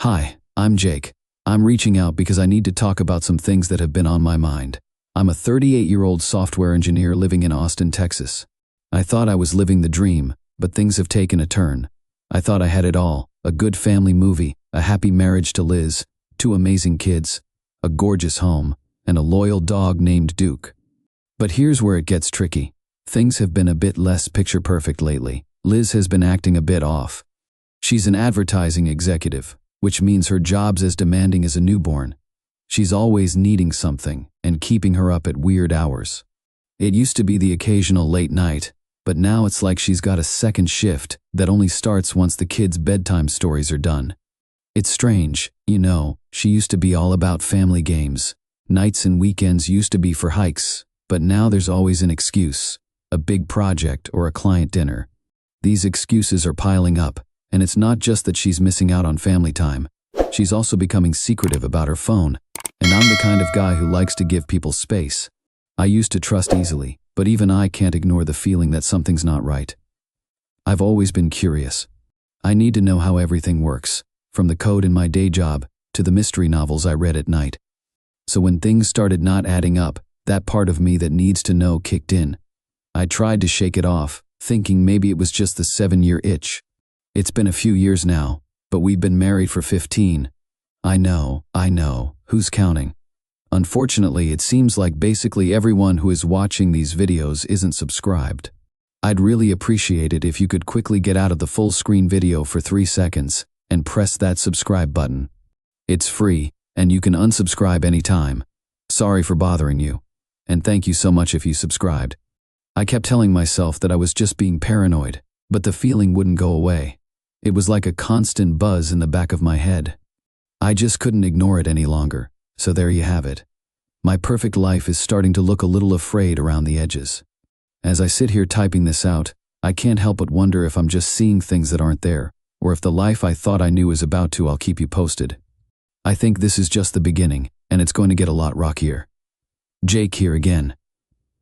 Hi, I'm Jake. I'm reaching out because I need to talk about some things that have been on my mind. I'm a 38-year-old software engineer living in Austin, Texas. I thought I was living the dream, but things have taken a turn. I thought I had it all, a good family movie, a happy marriage to Liz, 2 amazing kids, a gorgeous home, and a loyal dog named Duke. But here's where it gets tricky. Things have been a bit less picture perfect lately. Liz has been acting a bit off. She's an advertising executive, which means her job's as demanding as a newborn. She's always needing something and keeping her up at weird hours. It used to be the occasional late night, but now it's like she's got a second shift that only starts once the kids' bedtime stories are done. It's strange, she used to be all about family games. Nights and weekends used to be for hikes, but now there's always an excuse, a big project or a client dinner. These excuses are piling up, and it's not just that she's missing out on family time. She's also becoming secretive about her phone, and I'm the kind of guy who likes to give people space. I used to trust easily, but even I can't ignore the feeling that something's not right. I've always been curious. I need to know how everything works, from the code in my day job to the mystery novels I read at night. So when things started not adding up, that part of me that needs to know kicked in. I tried to shake it off, thinking maybe it was just the 7-year itch. It's been a few years now, but we've been married for 15. I know, who's counting? Unfortunately, it seems like basically everyone who is watching these videos isn't subscribed. I'd really appreciate it if you could quickly get out of the full screen video for 3 seconds and press that subscribe button. It's free, and you can unsubscribe anytime. Sorry for bothering you, and thank you so much if you subscribed. I kept telling myself that I was just being paranoid, but the feeling wouldn't go away. It was like a constant buzz in the back of my head. I just couldn't ignore it any longer, so there you have it. My perfect life is starting to look a little afraid around the edges. As I sit here typing this out, I can't help but wonder if I'm just seeing things that aren't there, or if the life I thought I knew is about to. I'll keep you posted. I think this is just the beginning, and it's going to get a lot rockier. Jake here again.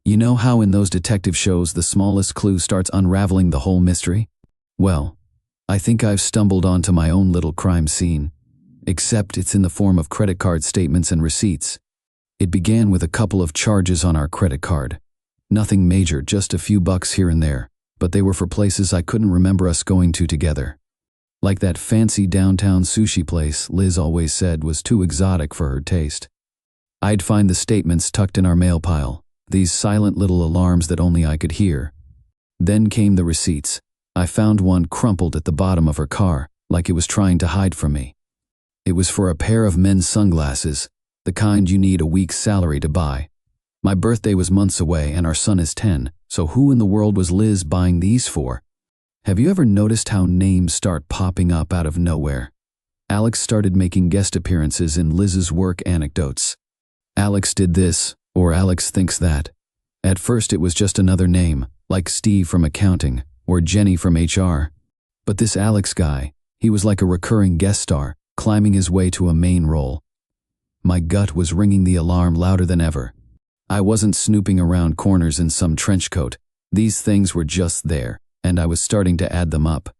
You know how in those detective shows the smallest clue starts unraveling the whole mystery? Well, I think I've stumbled onto my own little crime scene, except it's in the form of credit card statements and receipts. It began with a couple of charges on our credit card. Nothing major, just a few bucks here and there, but they were for places I couldn't remember us going to together. Like that fancy downtown sushi place Liz always said was too exotic for her taste. I'd find the statements tucked in our mail pile, these silent little alarms that only I could hear. Then came the receipts. I found one crumpled at the bottom of her car, like it was trying to hide from me. It was for a pair of men's sunglasses, the kind you need a week's salary to buy. My birthday was months away and our son is 10, so who in the world was Liz buying these for? Have you ever noticed how names start popping up out of nowhere? Alex started making guest appearances in Liz's work anecdotes. Alex did this, or Alex thinks that. At first it was just another name, like Steve from accounting, or Jenny from HR. But this Alex guy, he was like a recurring guest star, climbing his way to a main role. My gut was ringing the alarm louder than ever. I wasn't snooping around corners in some trench coat. These things were just there, and I was starting to add them up.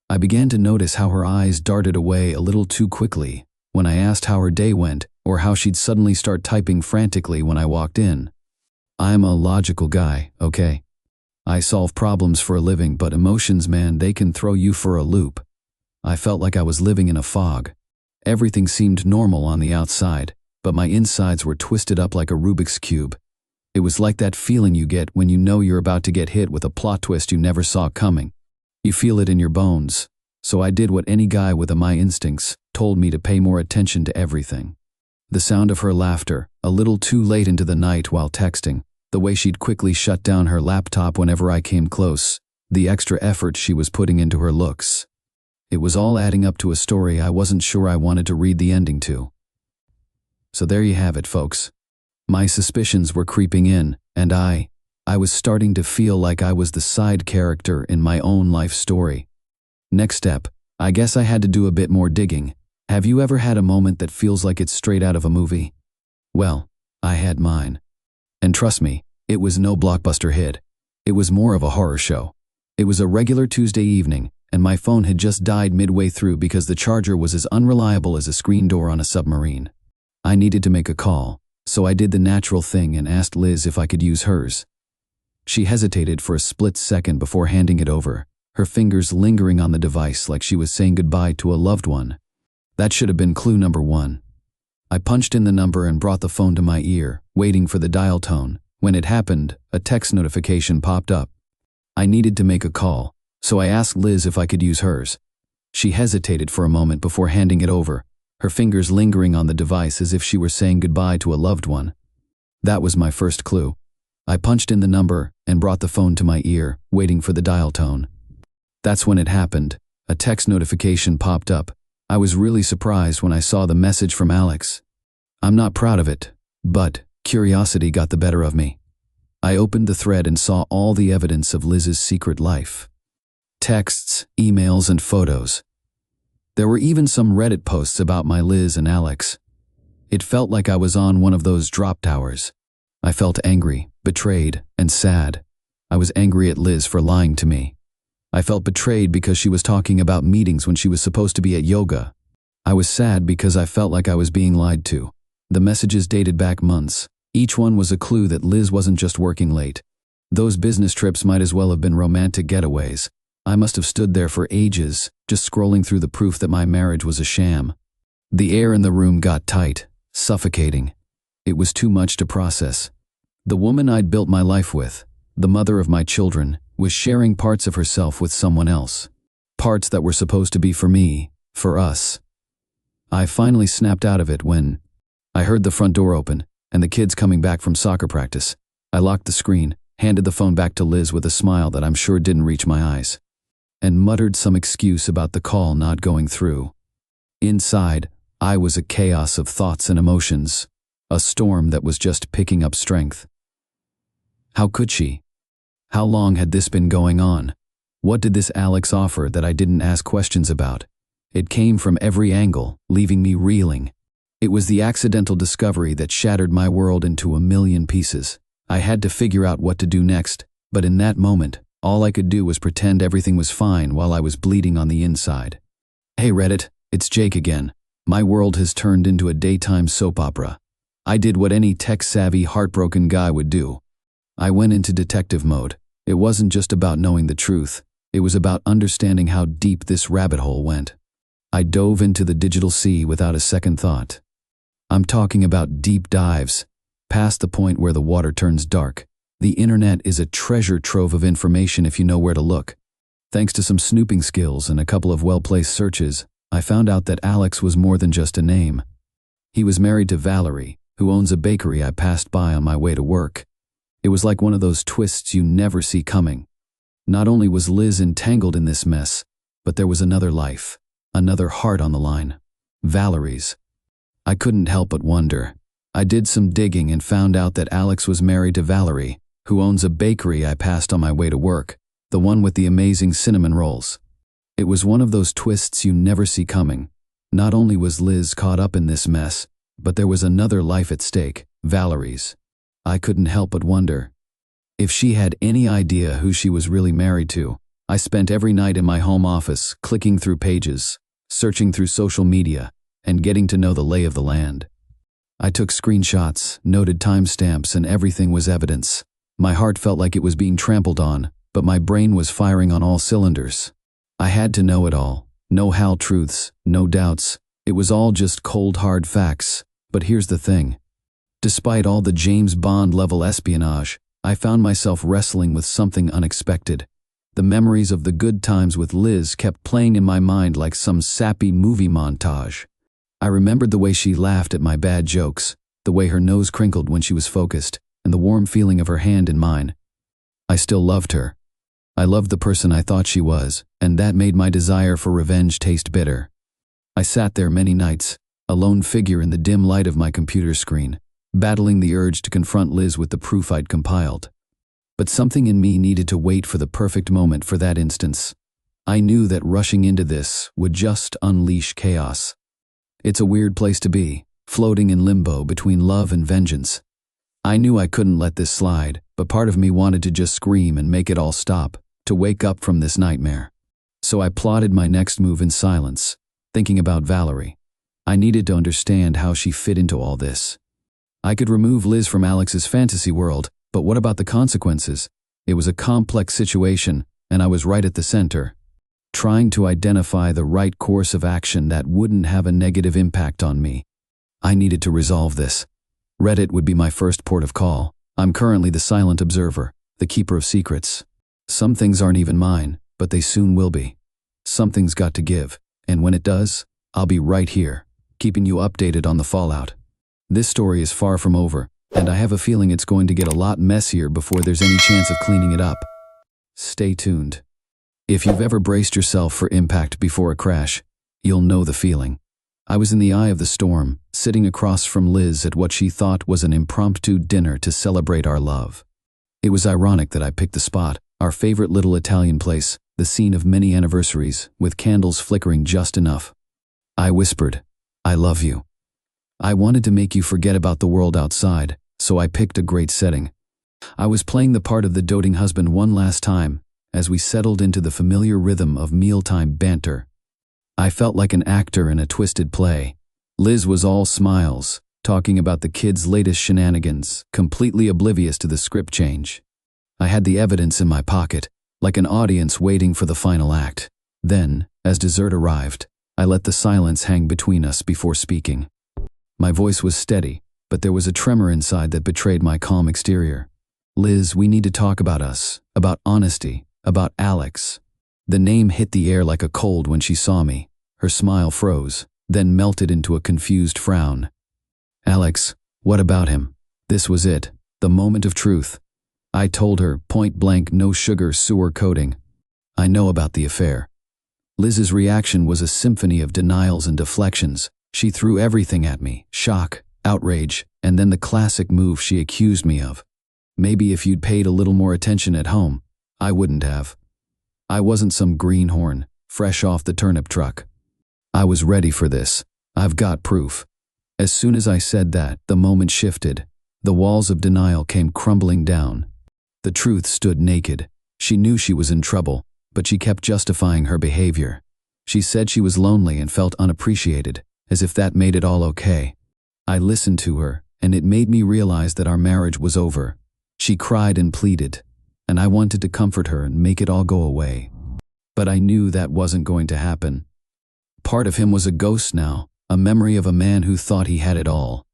I began to notice how her eyes darted away a little too quickly when I asked how her day went, or how she'd suddenly start typing frantically when I walked in. I'm a logical guy, okay? I solve problems for a living, but emotions, man, they can throw you for a loop. I felt like I was living in a fog. Everything seemed normal on the outside, but my insides were twisted up like a Rubik's Cube. It was like that feeling you get when you know you're about to get hit with a plot twist you never saw coming. You feel it in your bones. So I did what any guy with my instincts told me to: pay more attention to everything. The sound of her laughter, a little too late into the night while texting, the way she'd quickly shut down her laptop whenever I came close, the extra effort she was putting into her looks. It was all adding up to a story I wasn't sure I wanted to read the ending to. So there you have it, folks. My suspicions were creeping in, and I was starting to feel like I was the side character in my own life story. Next step, I guess I had to do a bit more digging. Have you ever had a moment that feels like it's straight out of a movie? Well, I had mine. And trust me, it was no blockbuster hit. It was more of a horror show. It was a regular Tuesday evening, and my phone had just died midway through because the charger was as unreliable as a screen door on a submarine. I needed to make a call, so I did the natural thing and asked Liz if I could use hers. She hesitated for a split second before handing it over, her fingers lingering on the device like she was saying goodbye to a loved one. That should have been clue number 1. I punched in the number and brought the phone to my ear, waiting for the dial tone. When it happened, a text notification popped up. I needed to make a call, so I asked Liz if I could use hers. She hesitated for a moment before handing it over, her fingers lingering on the device as if she were saying goodbye to a loved one. That was my first clue. I punched in the number and brought the phone to my ear, waiting for the dial tone. That's when it happened. A text notification popped up. I was really surprised when I saw the message from Alex. I'm not proud of it, but curiosity got the better of me. I opened the thread and saw all the evidence of Liz's secret life. Texts, emails, and photos. There were even some Reddit posts about my Liz and Alex. It felt like I was on one of those drop towers. I felt angry, betrayed, and sad. I was angry at Liz for lying to me. I felt betrayed because she was talking about meetings when she was supposed to be at yoga. I was sad because I felt like I was being lied to. The messages dated back months. Each one was a clue that Liz wasn't just working late. Those business trips might as well have been romantic getaways. I must have stood there for ages, just scrolling through the proof that my marriage was a sham. The air in the room got tight, suffocating. It was too much to process. The woman I'd built my life with, the mother of my children, was sharing parts of herself with someone else. Parts that were supposed to be for me, for us. I finally snapped out of it when I heard the front door open and the kids coming back from soccer practice. I locked the screen, handed the phone back to Liz with a smile that I'm sure didn't reach my eyes, and muttered some excuse about the call not going through. Inside, I was a chaos of thoughts and emotions, a storm that was just picking up strength. How could she? How long had this been going on? What did this Alex offer that I didn't ask questions about? It came from every angle, leaving me reeling. It was the accidental discovery that shattered my world into a million pieces. I had to figure out what to do next, but in that moment, all I could do was pretend everything was fine while I was bleeding on the inside. Hey Reddit, it's Jake again. My world has turned into a daytime soap opera. I did what any tech-savvy, heartbroken guy would do. I went into detective mode. It wasn't just about knowing the truth. It was about understanding how deep this rabbit hole went. I dove into the digital sea without a second thought. I'm talking about deep dives, past the point where the water turns dark. The internet is a treasure trove of information if you know where to look. Thanks to some snooping skills and a couple of well-placed searches, I found out that Alex was more than just a name. He was married to Valerie, who owns a bakery I passed by on my way to work. It was like one of those twists you never see coming. Not only was Liz entangled in this mess, but there was another life, another heart on the line. Valerie's. I couldn't help but wonder. I did some digging and found out that Alex was married to Valerie, who owns a bakery I passed on my way to work, the one with the amazing cinnamon rolls. It was one of those twists you never see coming. Not only was Liz caught up in this mess, but there was another life at stake, Valerie's. I couldn't help but wonder if she had any idea who she was really married to. I spent every night in my home office, clicking through pages, searching through social media, and getting to know the lay of the land. I took screenshots, noted timestamps, and everything was evidence. My heart felt like it was being trampled on, but my brain was firing on all cylinders. I had to know it all. No half-truths, no doubts. It was all just cold hard facts. But here's the thing. Despite all the James Bond-level espionage, I found myself wrestling with something unexpected. The memories of the good times with Liz kept playing in my mind like some sappy movie montage. I remembered the way she laughed at my bad jokes, the way her nose crinkled when she was focused, and the warm feeling of her hand in mine. I still loved her. I loved the person I thought she was, and that made my desire for revenge taste bitter. I sat there many nights, a lone figure in the dim light of my computer screen, battling the urge to confront Liz with the proof I'd compiled. But something in me needed to wait for the perfect moment for that instance. I knew that rushing into this would just unleash chaos. It's a weird place to be, floating in limbo between love and vengeance. I knew I couldn't let this slide, but part of me wanted to just scream and make it all stop, to wake up from this nightmare. So I plotted my next move in silence, thinking about Valerie. I needed to understand how she fit into all this. I could remove Liz from Alex's fantasy world, but what about the consequences? It was a complex situation, and I was right at the center, trying to identify the right course of action that wouldn't have a negative impact on me. I needed to resolve this. Reddit would be my first port of call. I'm currently the silent observer, the keeper of secrets. Some things aren't even mine, but they soon will be. Something's got to give, and when it does, I'll be right here, keeping you updated on the fallout. This story is far from over, and I have a feeling it's going to get a lot messier before there's any chance of cleaning it up. Stay tuned. If you've ever braced yourself for impact before a crash, you'll know the feeling. I was in the eye of the storm, sitting across from Liz at what she thought was an impromptu dinner to celebrate our love. It was ironic that I picked the spot, our favorite little Italian place, the scene of many anniversaries, with candles flickering just enough. I whispered, "I love you." I wanted to make you forget about the world outside, so I picked a great setting. I was playing the part of the doting husband one last time, as we settled into the familiar rhythm of mealtime banter. I felt like an actor in a twisted play. Liz was all smiles, talking about the kids' latest shenanigans, completely oblivious to the script change. I had the evidence in my pocket, like an audience waiting for the final act. Then, as dessert arrived, I let the silence hang between us before speaking. My voice was steady, but there was a tremor inside that betrayed my calm exterior. "Liz, we need to talk about us, about honesty, about Alex." The name hit the air like a cold when she saw me. Her smile froze, then melted into a confused frown. "Alex, what about him?" This was it, the moment of truth. I told her, point blank, no sugar, sewer coating. "I know about the affair." Liz's reaction was a symphony of denials and deflections. She threw everything at me, shock, outrage, and then the classic move she accused me of. Maybe if you'd paid a little more attention at home, I wouldn't have. I wasn't some greenhorn, fresh off the turnip truck. I was ready for this. I've got proof. As soon as I said that, the moment shifted. The walls of denial came crumbling down. The truth stood naked. She knew she was in trouble, but she kept justifying her behavior. She said she was lonely and felt unappreciated, as if that made it all okay. I listened to her, and it made me realize that our marriage was over. She cried and pleaded, and I wanted to comfort her and make it all go away. But I knew that wasn't going to happen. Part of him was a ghost now, a memory of a man who thought he had it all.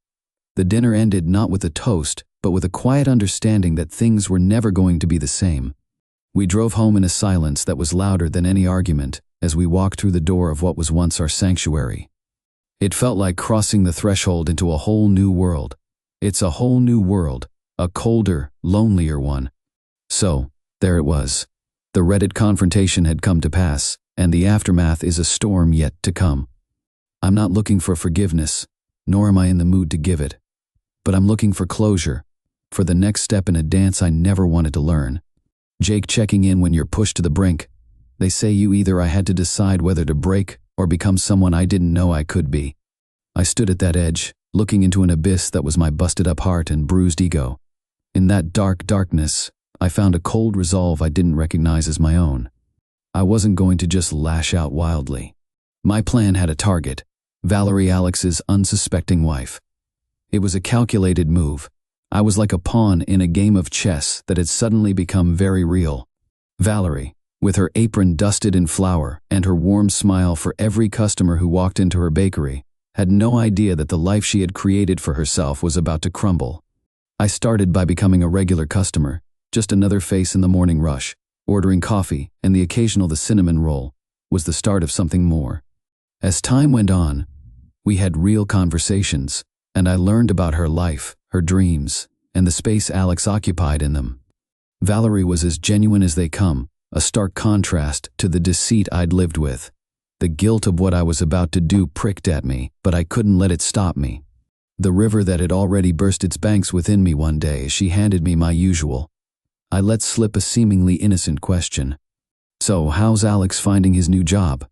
The dinner ended not with a toast, but with a quiet understanding that things were never going to be the same. We drove home in a silence that was louder than any argument as we walked through the door of what was once our sanctuary. It felt like crossing the threshold into a whole new world. It's a whole new world, a colder, lonelier one. So, there it was. The Reddit confrontation had come to pass, and the aftermath is a storm yet to come. I'm not looking for forgiveness, nor am I in the mood to give it. But I'm looking for closure, for the next step in a dance I never wanted to learn. Jake checking in when you're pushed to the brink. They say I had to decide whether to break or become someone I didn't know I could be. I stood at that edge, looking into an abyss that was my busted-up heart and bruised ego. In that darkness, I found a cold resolve I didn't recognize as my own. I wasn't going to just lash out wildly. My plan had a target, Valerie, Alex's unsuspecting wife. It was a calculated move. I was like a pawn in a game of chess that had suddenly become very real. Valerie, with her apron dusted in flour and her warm smile for every customer who walked into her bakery, had no idea that the life she had created for herself was about to crumble. I started by becoming a regular customer, just another face in the morning rush. Ordering coffee and the occasional cinnamon roll was the start of something more. As time went on, we had real conversations, and I learned about her life, her dreams, and the space Alex occupied in them. Valerie was as genuine as they come, a stark contrast to the deceit I'd lived with. The guilt of what I was about to do pricked at me, but I couldn't let it stop me. The river that had already burst its banks within me one day as she handed me my usual. I let slip a seemingly innocent question. "So, how's Alex finding his new job?"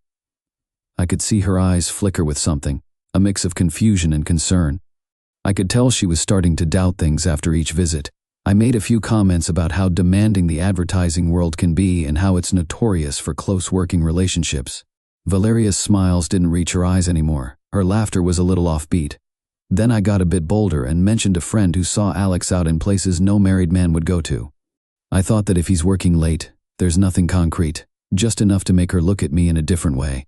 I could see her eyes flicker with something, a mix of confusion and concern. I could tell she was starting to doubt things after each visit. I made a few comments about how demanding the advertising world can be and how it's notorious for close working relationships. Valeria's smiles didn't reach her eyes anymore. Her laughter was a little offbeat. Then I got a bit bolder and mentioned a friend who saw Alex out in places no married man would go to. I thought that if he's working late, there's nothing concrete, just enough to make her look at me in a different way.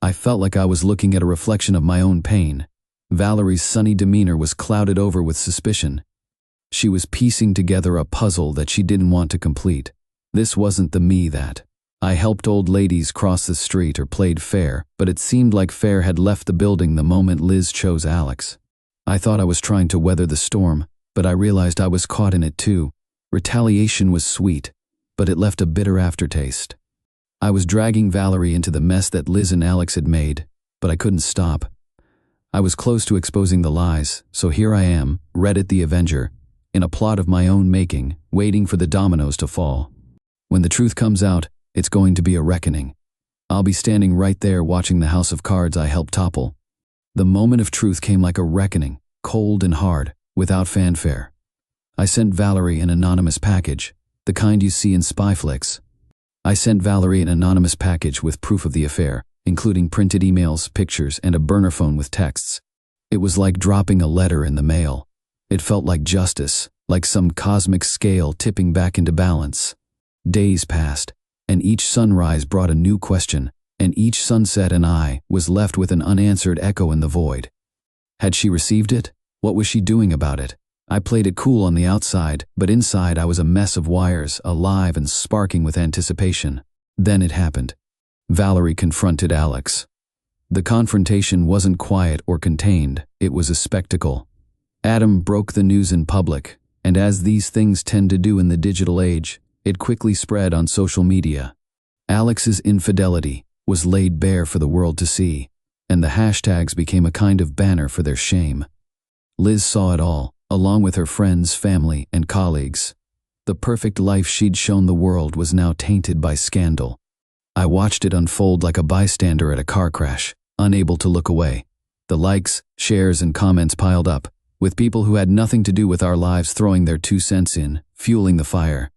I felt like I was looking at a reflection of my own pain. Valerie's sunny demeanor was clouded over with suspicion. She was piecing together a puzzle that she didn't want to complete. This wasn't the me that I helped old ladies cross the street or played fair, but it seemed like fair had left the building the moment Liz chose Alex. I thought I was trying to weather the storm, but I realized I was caught in it too. Retaliation was sweet, but it left a bitter aftertaste. I was dragging Valerie into the mess that Liz and Alex had made, but I couldn't stop. I was close to exposing the lies, so here I am, Reddit the Avenger, in a plot of my own making, waiting for the dominoes to fall. When the truth comes out, it's going to be a reckoning. I'll be standing right there watching the house of cards I helped topple. The moment of truth came like a reckoning, cold and hard, without fanfare. I sent Valerie an anonymous package, the kind you see in spy flicks. I sent Valerie an anonymous package with proof of the affair, including printed emails, pictures, and a burner phone with texts. It was like dropping a letter in the mail. It felt like justice, like some cosmic scale tipping back into balance. Days passed, and each sunrise brought a new question, and each sunset and I was left with an unanswered echo in the void. Had she received it? What was she doing about it? I played it cool on the outside, but inside I was a mess of wires, alive and sparking with anticipation. Then it happened. Valerie confronted Alex. The confrontation wasn't quiet or contained, it was a spectacle. Adam broke the news in public, and as these things tend to do in the digital age, it quickly spread on social media. Alex's infidelity was laid bare for the world to see, and the hashtags became a kind of banner for their shame. Liz saw it all, along with her friends, family, and colleagues. The perfect life she'd shown the world was now tainted by scandal. I watched it unfold like a bystander at a car crash, unable to look away. The likes, shares, and comments piled up, with people who had nothing to do with our lives throwing their 2 cents in, fueling the fire.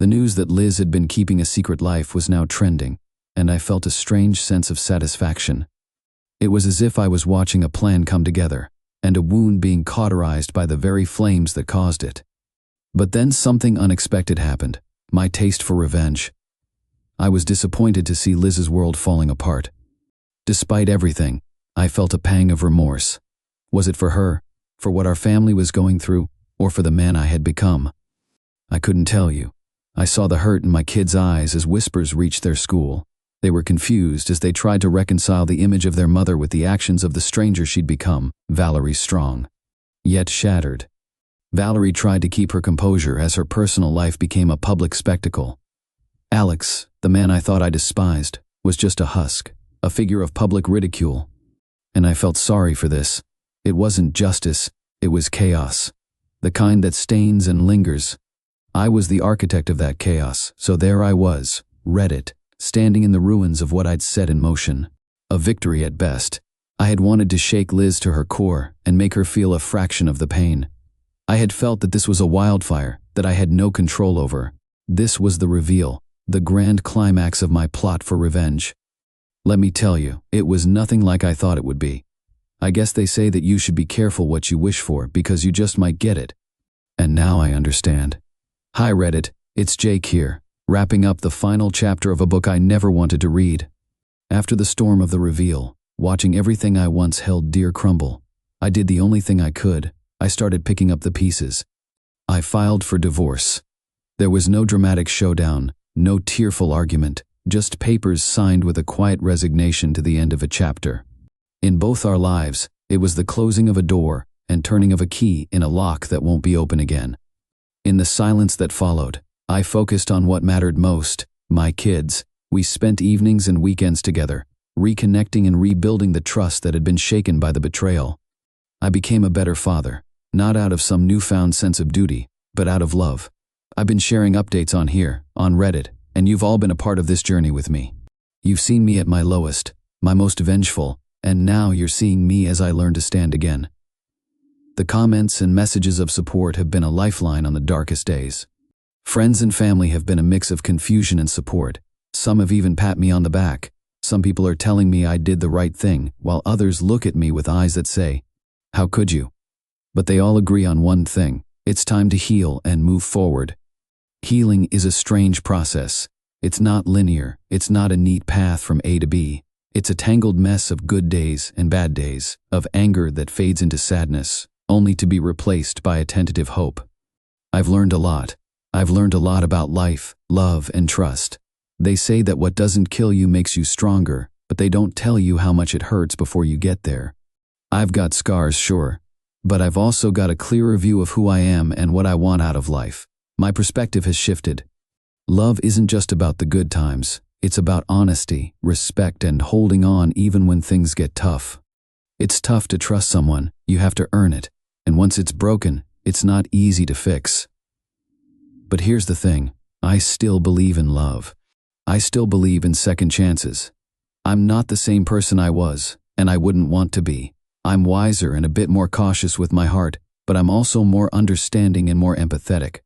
The news that Liz had been keeping a secret life was now trending, and I felt a strange sense of satisfaction. It was as if I was watching a plan come together, and a wound being cauterized by the very flames that caused it. But then something unexpected happened, my taste for revenge. I was disappointed to see Liz's world falling apart. Despite everything, I felt a pang of remorse. Was it for her, for what our family was going through, or for the man I had become? I couldn't tell you. I saw the hurt in my kids' eyes as whispers reached their school. They were confused as they tried to reconcile the image of their mother with the actions of the stranger she'd become, Valerie Strong. Yet shattered. Valerie tried to keep her composure as her personal life became a public spectacle. Alex, the man I thought I despised, was just a husk, a figure of public ridicule. And I felt sorry for this. It wasn't justice, it was chaos. The kind that stains and lingers. I was the architect of that chaos, so there I was, Reddit, standing in the ruins of what I'd set in motion. A victory at best. I had wanted to shake Liz to her core and make her feel a fraction of the pain. I had felt that this was a wildfire that I had no control over. This was the reveal, the grand climax of my plot for revenge. Let me tell you, it was nothing like I thought it would be. I guess they say that you should be careful what you wish for because you just might get it. And now I understand. Hi Reddit, it's Jake here, wrapping up the final chapter of a book I never wanted to read. After the storm of the reveal, watching everything I once held dear crumble, I did the only thing I could. I started picking up the pieces. I filed for divorce. There was no dramatic showdown, no tearful argument, just papers signed with a quiet resignation to the end of a chapter. In both our lives, it was the closing of a door and turning of a key in a lock that won't be open again. In the silence that followed, I focused on what mattered most, my kids. We spent evenings and weekends together, reconnecting and rebuilding the trust that had been shaken by the betrayal. I became a better father, not out of some newfound sense of duty, but out of love. I've been sharing updates on here, on Reddit, and you've all been a part of this journey with me. You've seen me at my lowest, my most vengeful, and now you're seeing me as I learn to stand again. The comments and messages of support have been a lifeline on the darkest days. Friends and family have been a mix of confusion and support. Some have even pat me on the back. Some people are telling me I did the right thing, while others look at me with eyes that say, "How could you?" But they all agree on one thing: it's time to heal and move forward. Healing is a strange process. It's not linear. It's not a neat path from A to B. It's a tangled mess of good days and bad days, of anger that fades into sadness, only to be replaced by a tentative hope. I've learned a lot. I've learned a lot about life, love, and trust. They say that what doesn't kill you makes you stronger, but they don't tell you how much it hurts before you get there. I've got scars, sure, but I've also got a clearer view of who I am and what I want out of life. My perspective has shifted. Love isn't just about the good times. It's about honesty, respect, and holding on even when things get tough. It's tough to trust someone. You have to earn it. And once it's broken, it's not easy to fix. But here's the thing. I still believe in love. I still believe in second chances. I'm not the same person I was, and I wouldn't want to be. I'm wiser and a bit more cautious with my heart, but I'm also more understanding and more empathetic.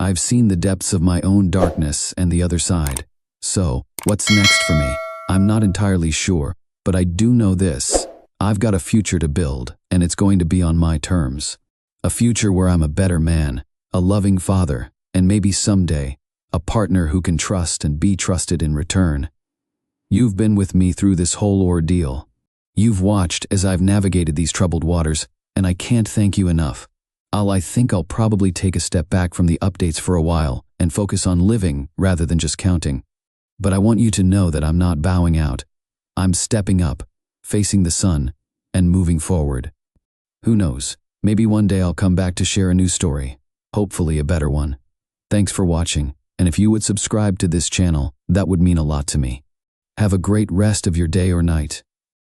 I've seen the depths of my own darkness and the other side. So, what's next for me? I'm not entirely sure, but I do know this. I've got a future to build, and it's going to be on my terms. A future where I'm a better man, a loving father, and maybe someday, a partner who can trust and be trusted in return. You've been with me through this whole ordeal. You've watched as I've navigated these troubled waters, and I can't thank you enough. I think I'll probably take a step back from the updates for a while and focus on living rather than just counting. But I want you to know that I'm not bowing out. I'm stepping up, facing the sun, and moving forward. Who knows, maybe one day I'll come back to share a new story, hopefully a better one. Thanks for watching, and if you would subscribe to this channel, that would mean a lot to me. Have a great rest of your day or night.